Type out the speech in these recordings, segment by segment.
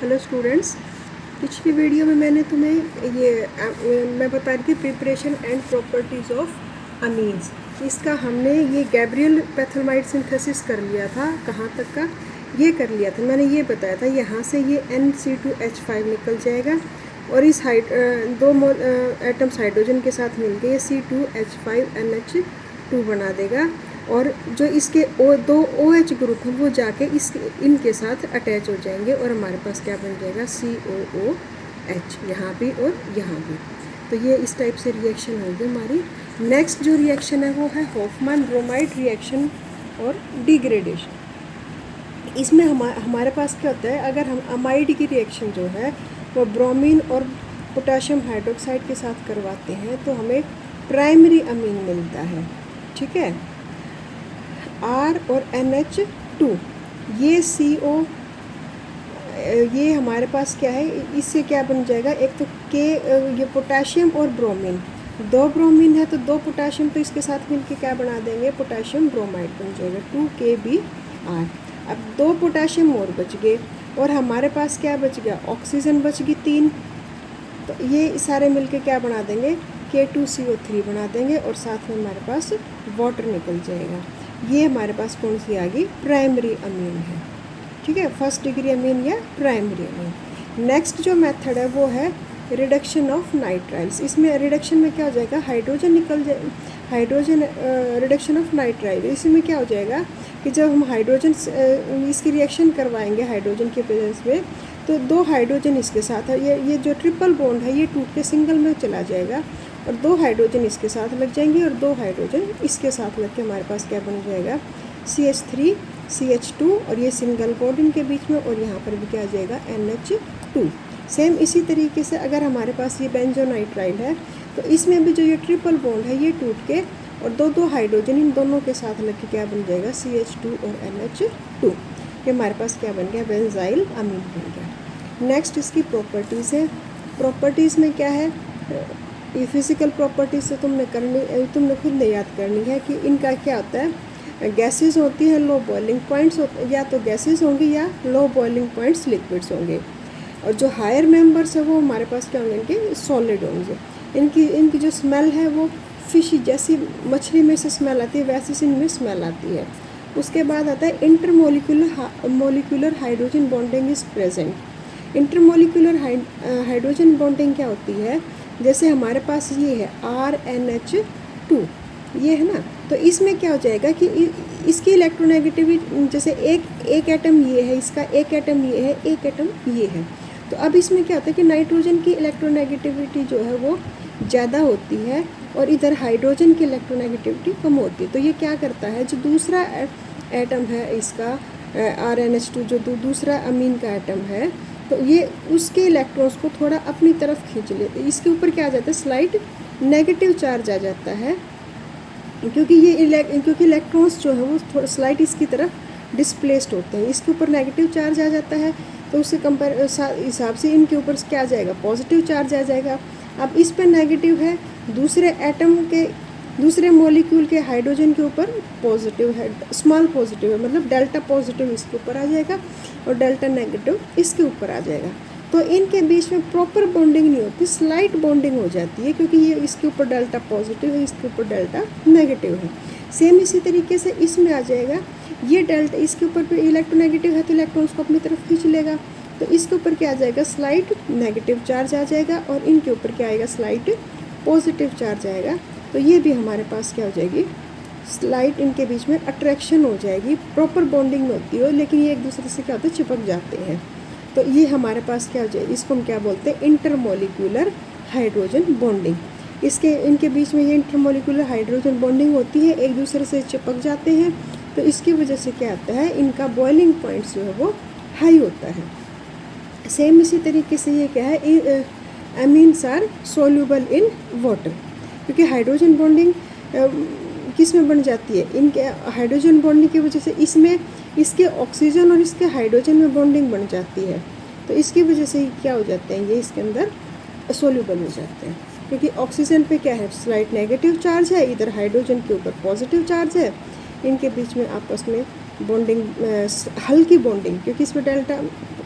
Hello students, पिछली video में मैंने तुम्हें मैं बता रही थी preparation and properties of amines. इसका हमने ये गैब्रियल पैथलमाइड सिंथेसिस कर लिया था। कहाँ तक का ये कर लिया था मैंने ये बताया था। यहाँ से ये NC2H5 निकल जाएगा और इस दो एटम्स हाइड्रोजन के साथ मिलके ये C2H5NH2 बना देगा और जो इसके दो OH ग्रुप हैं वो जाके इनके साथ अटैच हो जाएंगे और हमारे पास क्या बन जाएगा COOH, यहाँ भी और यहाँ भी। तो ये इस टाइप से रिएक्शन होगी हमारी। नेक्स्ट जो रिएक्शन है वो है हॉफमैन ब्रोमाइड रिएक्शन और डिग्रेडेशन। इसमें हमारे पास क्या होता है, अगर हम अमाइड की रिएक्शन जो है वो ब्रोमीन और पोटाशियम हाइड्रोक्साइड के साथ करवाते हैं तो हमें प्राइमरी अमीन मिलता है। ठीक है, R और NH2, ये CO, ये हमारे पास क्या है, इससे क्या बन जाएगा, एक तो K, ये पोटाशियम और ब्रोमीन, दो ब्रोमीन है तो दो पोटाशियम, तो इसके साथ मिलके क्या बना देंगे, पोटाशियम ब्रोमाइड बन जाएगा 2KBr। अब दो पोटाशियम और बच गए और हमारे पास क्या बच गया, ऑक्सीजन बच गई 3, तो ये सारे मिलके क्या बना देंगे, K2CO3 बना देंगे और साथ में हमारे पास वाटर निकल जाएगा। ये हमारे पास कौन सी आ गई, प्राइमरी अमीन है। ठीक है, फर्स्ट डिग्री अमीन या प्राइमरी अमीन। नेक्स्ट जो मेथड है वो है रिडक्शन ऑफ नाइट्राइल्स। इसमें रिडक्शन में क्या हो जाएगा, हाइड्रोजन निकल जाए, हाइड्रोजन रिडक्शन ऑफ नाइट्राइल। इसमें क्या हो जाएगा कि जब हम हाइड्रोजन इसकी रिएक्शन करवाएंगे हाइड्रोजन के प्रेजेंस में, तो दो हाइड्रोजन इसके साथ है, ये जो ट्रिपल बॉन्ड है ये टूट के सिंगल में चला जाएगा और दो हाइड्रोजन इसके साथ लग जाएंगे और दो हाइड्रोजन इसके साथ लग के हमारे पास क्या बन जाएगा, CH3 CH2 और ये सिंगल बॉन्ड इनके बीच में और यहाँ पर भी क्या आ जाएगा, NH2। सेम इसी तरीके से अगर हमारे पास ये बेंजोनाइट्राइल है तो इसमें भी जो ये ट्रिपल बॉन्ड है ये टूट के और दो दो हाइड्रोजन इन दोनों के साथ लग के क्या बन जाएगा, CH2 और NH2। ये हमारे पास क्या बन गया, बेंजाइल अमीन बन गया। नेक्स्ट इसकी प्रॉपर्टीज़ है। प्रॉपर्टीज़ में क्या है, ये फिज़िकल प्रॉपर्टीज़ से तुमने खुद ने याद करनी है कि इनका क्या होता है, गैसेस होती हैं, लो बॉइलिंग पॉइंट्स या तो गैसेस होंगी या लो बॉइलिंग पॉइंट्स लिक्विड्स होंगे, और जो हायर मेंबर्स है वो हमारे पास क्या होंगे, इनके सॉलिड होंगे। इनकी जो स्मेल है वो फिशी, जैसी मछली में से स्मेल आती है वैसे से इनमें स्मेल आती है। उसके बाद आता है intermolecular hydrogen bonding is present. Intermolecular hydrogen bonding क्या होती है, जैसे हमारे पास ये है RNH2, ये है ना, तो इसमें क्या हो जाएगा कि इसकी इलेक्ट्रोनेगेटिविटी, जैसे एक एटम ये है, इसका एक एटम ये है, एक एटम ये है, तो अब इसमें क्या होता है कि नाइट्रोजन की इलेक्ट्रोनेगेटिविटी जो है वो ज़्यादा होती है और इधर हाइड्रोजन की इलेक्ट्रोनेगेटिविटी कम होती है। तो ये क्या करता है, जो दूसरा एटम है इसका RNH2, जो दूसरा अमीन का एटम है, तो ये उसके इलेक्ट्रॉन्स को थोड़ा अपनी तरफ खींच लेते, इसके ऊपर क्या आ जाता है, स्लाइट नेगेटिव चार्ज आ जाता है, क्योंकि इलेक्ट्रॉन्स जो है वो थोड़ा स्लाइट इसकी तरफ डिस्प्लेस्ड होते हैं, इसके ऊपर नेगेटिव चार्ज आ जाता है, तो उससे हिसाब से इनके ऊपर क्या आ जाएगा, पॉजिटिव चार्ज आ जाएगा। अब इस पर नेगेटिव है, दूसरे एटम के दूसरे मॉलिक्यूल के हाइड्रोजन के ऊपर पॉजिटिव है, स्मॉल पॉजिटिव है, मतलब डेल्टा पॉजिटिव इसके ऊपर आ जाएगा और डेल्टा नेगेटिव इसके ऊपर आ जाएगा। तो इनके बीच में प्रॉपर बॉन्डिंग नहीं होती, स्लाइट बॉन्डिंग हो जाती है, क्योंकि ये इसके ऊपर डेल्टा पॉजिटिव है, इसके ऊपर डेल्टा नेगेटिव है। सेम इसी तरीके से इसमें आ जाएगा, ये डेल्टा इसके ऊपर भी इलेक्ट्रोनेगेटिव है तो इलेक्ट्रॉन्स को अपनी तरफ खींच लेगा, तो इसके ऊपर क्या आ जाएगा, स्लाइट नेगेटिव चार्ज आ जाएगा और इनके ऊपर क्या आएगा, स्लाइट पॉजिटिव चार्ज आएगा। तो ये भी हमारे पास क्या हो जाएगी, स्लाइट इनके बीच में अट्रैक्शन हो जाएगी, प्रॉपर बॉन्डिंग में होती है लेकिन ये एक दूसरे से क्या होते हैं, चिपक जाते हैं। तो ये हमारे पास क्या हो जाएगी, इसको हम क्या बोलते हैं, इंटरमोलिकुलर हाइड्रोजन बॉन्डिंग। इनके बीच में ये इंटरमोलिकुलर हाइड्रोजन बॉन्डिंग होती है, एक दूसरे से चिपक जाते हैं, तो इसकी वजह से क्या होता है, इनका बॉइलिंग पॉइंट जो है वो हाई होता है। सेम इसी तरीके से ये क्या है, amines are soluble in water, क्योंकि हाइड्रोजन बॉन्डिंग किस में बन जाती है, इनके हाइड्रोजन बॉन्डिंग की वजह से इसमें इसके ऑक्सीजन और इसके हाइड्रोजन में बॉन्डिंग बन जाती है, तो इसकी वजह से क्या हो जाते हैं, ये इसके अंदर सोल्यूबल हो जाते हैं, क्योंकि ऑक्सीजन पे क्या है, स्लाइट नेगेटिव चार्ज है, इधर हाइड्रोजन के ऊपर पॉजिटिव चार्ज है, इनके बीच में आपस में बॉन्डिंग, हल्की बॉन्डिंग, क्योंकि इसमें डेल्टा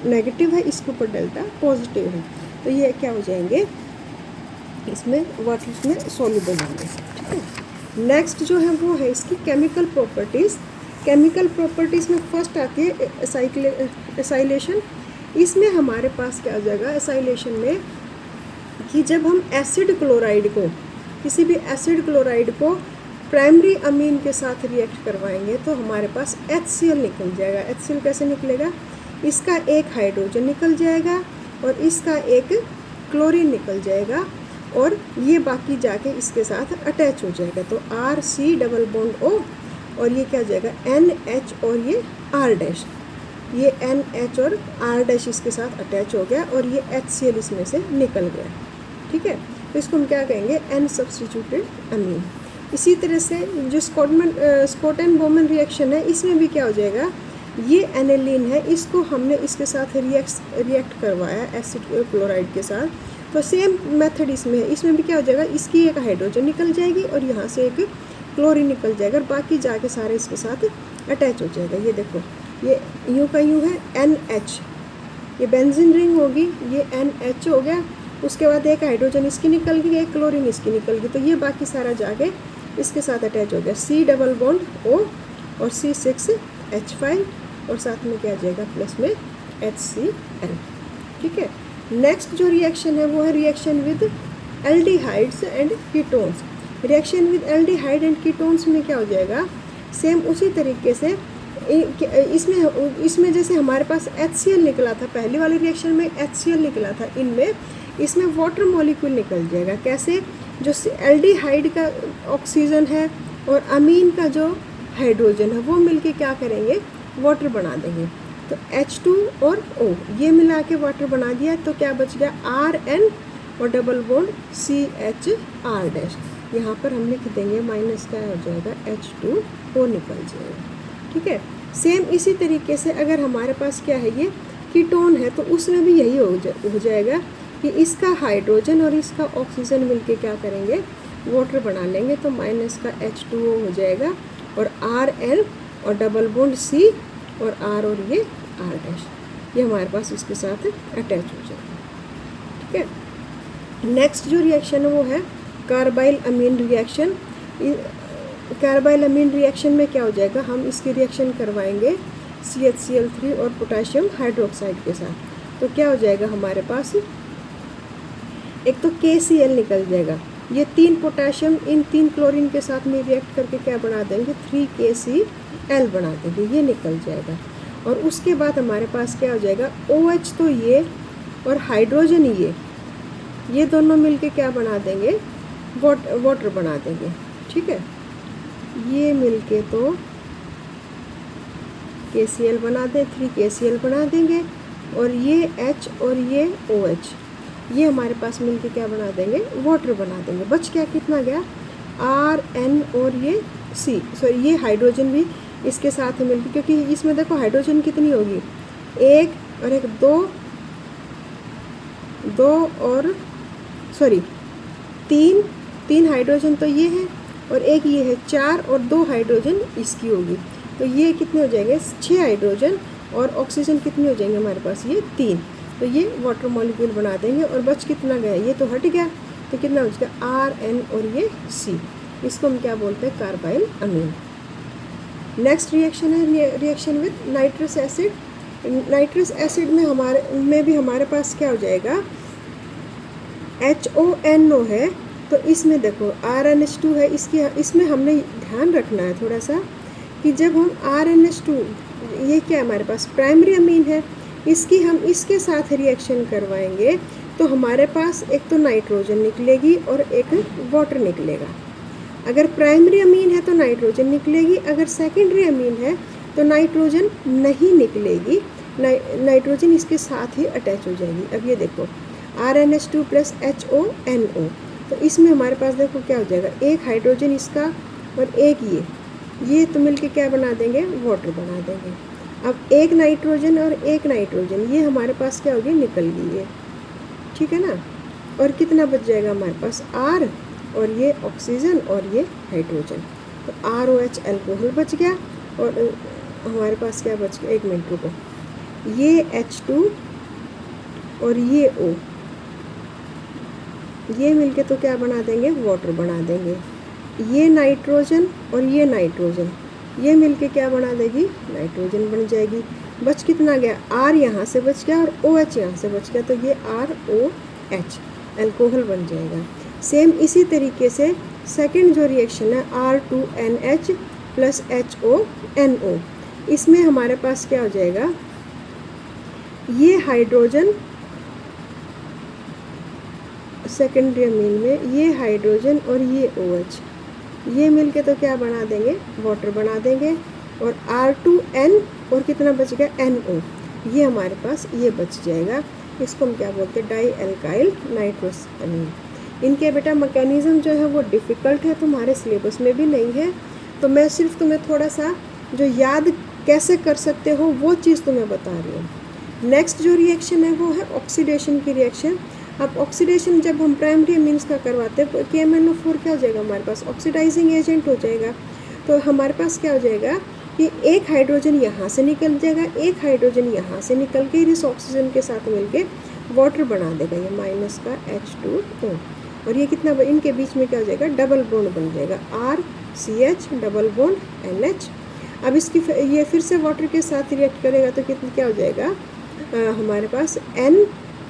नेगेटिव है, इसके ऊपर डेल्टा पॉजिटिव है, तो ये क्या हो जाएंगे, इसमें वाटर में सॉल्युबल होंगे। ठीक है, नेक्स्ट जो है वो है इसकी केमिकल प्रॉपर्टीज़। केमिकल प्रॉपर्टीज़ में फर्स्ट आती है एसाइलेशन। इसमें हमारे पास क्या हो जाएगा एसाइलेशन में, कि जब हम एसिड क्लोराइड को, किसी भी एसिड क्लोराइड को प्राइमरी अमीन के साथ रिएक्ट करवाएंगे तो हमारे पास HCl निकल जाएगा। HCl कैसे निकलेगा, इसका एक हाइड्रोजन निकल जाएगा और इसका एक क्लोरीन निकल जाएगा, और ये बाकी जाके इसके साथ अटैच हो जाएगा। तो RC डबल बॉन्ड O, और ये क्या हो जाएगा NH, और ये R डैश, ये NH और R डैश इसके साथ अटैच हो गया, और ये HCl इसमें से निकल गया। ठीक है, तो इसको हम क्या कहेंगे, N सब्स्टिट्यूटेड अमीन। इसी तरह से जो स्कॉट एंड बोमन रिएक्शन है, इसमें भी क्या हो जाएगा, ये एनिलीन है, इसको हमने इसके साथ रिएक्ट करवाया एसिड क्लोराइड के साथ, तो सेम मेथड इसमें है। इसमें भी क्या हो जाएगा, इसकी एक हाइड्रोजन निकल जाएगी और यहाँ से एक क्लोरीन निकल जाएगा, और बाकी जाके सारे इसके साथ अटैच हो जाएगा। ये देखो, ये यूँ का यूँ है NH, ये बेंजीन रिंग होगी, ये NH हो गया, उसके बाद एक हाइड्रोजन इसकी निकल गई, एक क्लोरीन इसकी निकल गई, तो ये बाकी सारा जाके इसके साथ अटैच हो गया। C डबल बॉन्ड O और C6H5, और साथ में क्या आ जाएगा प्लस में HCl। ठीक है, नेक्स्ट जो रिएक्शन है वो है reaction with aldehydes and ketones. Reaction with aldehyde and ketones में क्या हो जाएगा, सेम उसी तरीके से इसमें जैसे हमारे पास HCl निकला था पहली वाली रिएक्शन में, HCl निकला था, इसमें वाटर मॉलिक्यूल निकल जाएगा। कैसे, जो एल्डिहाइड का ऑक्सीजन है और अमीन का जो हाइड्रोजन है वो मिलके क्या करेंगे, वाटर बना देंगे। तो H2 और O ये मिला के वाटर बना दिया, तो क्या बच गया RN और डबल बॉन्ड CHR डैश। यहाँ पर हम लिख देंगे माइनस क्या हो जाएगा H2O निकल जाएगा। ठीक है, सेम इसी तरीके से अगर हमारे पास क्या है, ये कीटोन है, तो उसमें भी यही हो जाएगा कि इसका हाइड्रोजन और इसका ऑक्सीजन मिलके क्या करेंगे, वाटर बना लेंगे, तो माइनस का H2O हो जाएगा, और RN और डबल बॉन्ड C और R, और ये R डैश, ये हमारे पास इसके साथ अटैच हो जाएगा। ठीक है, नेक्स्ट जो रिएक्शन है वो है कार्बाइल अमीन रिएक्शन। कार्बाइल अमीन रिएक्शन में क्या हो जाएगा, हम इसकी रिएक्शन करवाएंगे CHCl3 और पोटाशियम हाइड्रोक्साइड के साथ, तो क्या हो जाएगा हमारे पास, एक तो KCl निकल जाएगा, ये 3 पोटाशियम इन 3 क्लोरीन के साथ में रिएक्ट करके क्या बना देंगे, 3KCl बना देंगे, ये निकल जाएगा। और उसके बाद हमारे पास क्या हो जाएगा, OH, तो ये और हाइड्रोजन ये दोनों मिलके क्या बना देंगे, वाटर बना देंगे। ठीक है, ये मिलके तो KCl बना दें, 3KCl बना देंगे, और ये H और ये OH ये हमारे पास मिलके क्या बना देंगे, वाटर बना देंगे। बच क्या कितना गया, RN और ये C, सॉरी ये हाइड्रोजन भी इसके साथ ही मिलके, क्योंकि इसमें देखो हाइड्रोजन कितनी होगी, एक और एक, दो और सॉरी तीन हाइड्रोजन तो ये है, और एक ये है 4, और 2 हाइड्रोजन इसकी होगी, तो ये कितने हो जाएंगे, 6 हाइड्रोजन, और ऑक्सीजन कितने हो जाएंगे हमारे पास, ये 3, तो ये वाटर मॉलिक्यूल बना देंगे। और बच कितना गया, ये तो हट गया, तो कितना बच गया RN और ये C, इसको हम क्या बोलते हैं, कार्बाइल अमीन। नेक्स्ट रिएक्शन है reaction with nitrous acid. Nitrous acid में भी हमारे पास क्या हो जाएगा, HONO है, तो इसमें देखो RNH2 है, इसमें हमने ध्यान रखना है थोड़ा सा कि जब हम RNH2, ये क्या हमारे पास प्राइमरी अमीन है, हम इसके साथ रिएक्शन करवाएंगे तो हमारे पास एक तो नाइट्रोजन निकलेगी और एक वाटर निकलेगा। अगर प्राइमरी अमीन है तो नाइट्रोजन निकलेगी, अगर सेकेंडरी अमीन है तो नाइट्रोजन नहीं निकलेगी, नाइट्रोजन इसके साथ ही अटैच हो जाएगी। अब ये देखो RNH2 + HONO, तो इसमें हमारे पास देखो क्या हो जाएगा, एक हाइड्रोजन इसका और एक ये तो मिलके क्या बना देंगे, वाटर बना देंगे। अब एक नाइट्रोजन और एक नाइट्रोजन ये हमारे पास क्या होगी, निकल गई है, ठीक है ना। और कितना बच जाएगा हमारे पास, R और ये ऑक्सीजन और ये हाइड्रोजन, तो ROH अल्कोहल बच गया। और हमारे पास क्या बच गया, 1 मिनट रुको, ये H2 और ये O, ये मिलके तो क्या बना देंगे, वाटर बना देंगे। ये नाइट्रोजन और ये नाइट्रोजन, ये मिलके क्या बना देगी, नाइट्रोजन बन जाएगी। बच कितना गया, R यहाँ से बच गया और OH यहाँ से बच गया, तो ये ROH अल्कोहल बन जाएगा। सेम इसी तरीके से सेकंड जो रिएक्शन है R2NH प्लस HONO, इसमें हमारे पास क्या हो जाएगा, ये हाइड्रोजन सेकेंडरी अमीन में, ये हाइड्रोजन और ये OH, ये मिलके तो क्या बना देंगे, वाटर बना देंगे। और R2N और कितना बच गया, NO, ये हमारे पास ये बच जाएगा। इसको हम क्या बोलते हैं, डाई एल्काइल नाइट्रोस अमीन। इनके बेटा मैकेनिज़्म जो है वो डिफ़िकल्ट है, तुम्हारे सिलेबस में भी नहीं है, तो मैं सिर्फ तुम्हें थोड़ा सा जो याद कैसे कर सकते हो वो चीज़ तुम्हें बता रही हूँ। नेक्स्ट जो रिएक्शन है वो है ऑक्सीडेशन की रिएक्शन। अब ऑक्सीडेशन जब हम प्राइमरी अमीन्स का करवाते हैं, KMnO4 क्या हो जाएगा, हमारे पास ऑक्सीडाइजिंग एजेंट हो जाएगा। तो हमारे पास क्या हो जाएगा कि एक हाइड्रोजन यहाँ से निकल जाएगा, एक हाइड्रोजन यहाँ से निकल के इस ऑक्सीजन के साथ मिलके वाटर बना देगा, ये माइनस का H2O, और ये कितना, इनके बीच में क्या हो जाएगा, डबल बॉन्ड बन जाएगा, RCH डबल बॉन्ड NH। अब इसकी ये फिर से वाटर के साथ रिएक्ट करेगा तो कितना क्या हो जाएगा, हमारे पास N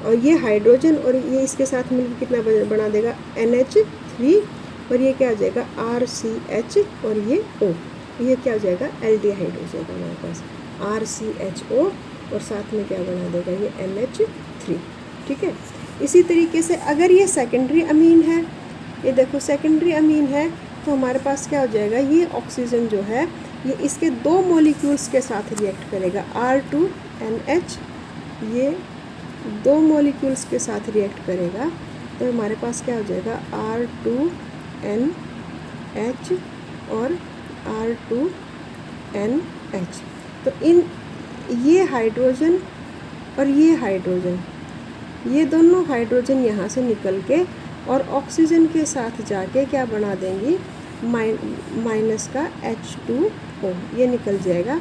और ये हाइड्रोजन और ये इसके साथ मिलकर कितना बना देगा, NH3, और ये क्या हो जाएगा, RCH और ये O, ये क्या हो जाएगा, एल्डिहाइड हो जाएगा हमारे पास, RCHO और साथ में क्या बना देगा, ये NH3। ठीक है। इसी तरीके से अगर ये सेकेंडरी अमीन है, ये देखो सेकेंडरी अमीन है, तो हमारे पास क्या हो जाएगा, ये ऑक्सीजन जो है ये इसके 2 मॉलिक्यूल्स के साथ रिएक्ट करेगा, R2NH, ये 2 मॉलिक्यूल्स के साथ रिएक्ट करेगा, तो हमारे पास क्या हो जाएगा, R2NH और R2NH। तो इन ये हाइड्रोजन और ये हाइड्रोजन, ये दोनों हाइड्रोजन यहाँ से निकल के और ऑक्सीजन के साथ जाके क्या बना देंगी, माइनस का H2O, ये निकल जाएगा,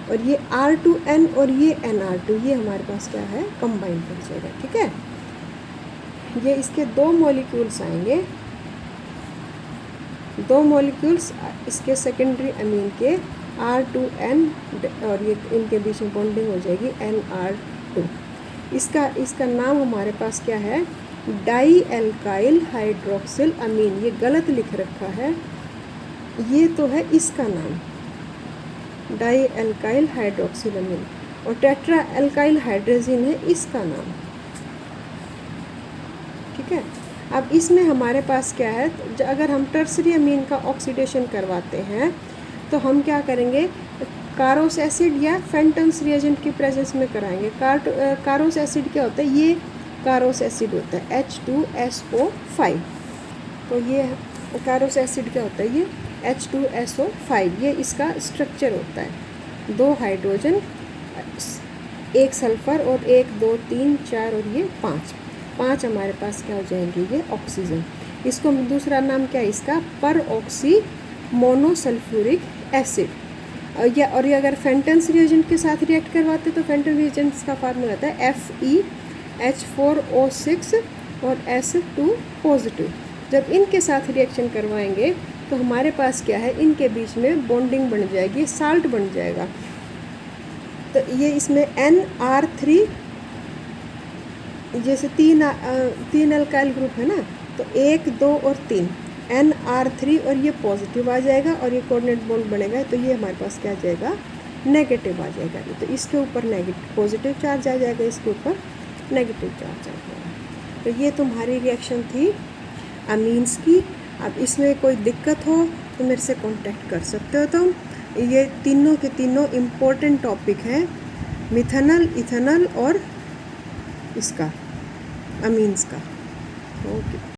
और ये R2N और ये NR2, ये हमारे पास क्या है, कंबाइन कर जाएगा। ठीक है, ये इसके 2 मॉलिक्यूल्स आएंगे, 2 मॉलिक्यूल्स इसके सेकेंडरी अमीन के R2N, और ये इनके बीच में बॉन्डिंग हो जाएगी NR2। इसका नाम हमारे पास क्या है, डाई एल्काइल हाइड्रोक्सिल अमीन। ये गलत लिख रखा है, ये तो है इसका नाम डाई एल्काइल हाइड्रोक्सिल अमीन, और टेट्रा एल्काइल हाइड्रोजिन है इसका नाम। ठीक है। अब इसमें हमारे पास क्या है, अगर हम टर्सरी अमीन का ऑक्सीडेशन करवाते हैं तो हम क्या करेंगे, कारोस एसिड या फेंटन्स रिएजेंट की प्रेजेंस में कराएंगे। कारोस एसिड क्या होता है, ये कारोस एसिड होता है H2SO5, तो ये कारोस एसिड क्या होता है, ये H2SO5, ये इसका स्ट्रक्चर होता है, 2 हाइड्रोजन, 1 सल्फ़र और 1 2 3 4 और ये 5 हमारे पास क्या हो जाएंगे, ये ऑक्सीजन। इसको दूसरा नाम क्या है इसका, पर ऑक्सी मोनोसल्फ्यूरिक एसिड। और ये अगर फेंटन्स रिएजेंट के साथ रिएक्ट करवाते तो फेंटन रिएजेंट्स का फार्मूला होता है FeH4O6 और S2 पॉजिटिव। जब इनके साथ रिएक्शन करवाएंगे तो हमारे पास क्या है, इनके बीच में बॉन्डिंग बन जाएगी, साल्ट बन जाएगा। तो ये इसमें NR3, जैसे 3 अल्काइल ग्रुप है ना, तो 1 2 और 3 NR3 और ये पॉजिटिव आ जाएगा और ये कोऑर्डिनेट बॉन्ड बनेगा, तो ये हमारे पास क्या आ जाएगा, नेगेटिव आ जाएगा। तो इसके ऊपर नेगेटिव पॉजिटिव चार्ज आ जाएगा, इसके ऊपर नेगेटिव चार्ज आ जाएगा। तो ये तुम्हारी रिएक्शन थी अमीन्स की। अब इसमें कोई दिक्कत हो तो मेरे से कांटेक्ट कर सकते हो तुम। ये तीनों के तीनों इम्पोर्टेंट टॉपिक है, मिथेनॉल, इथेनॉल और इसका अमीन्स का। ओके।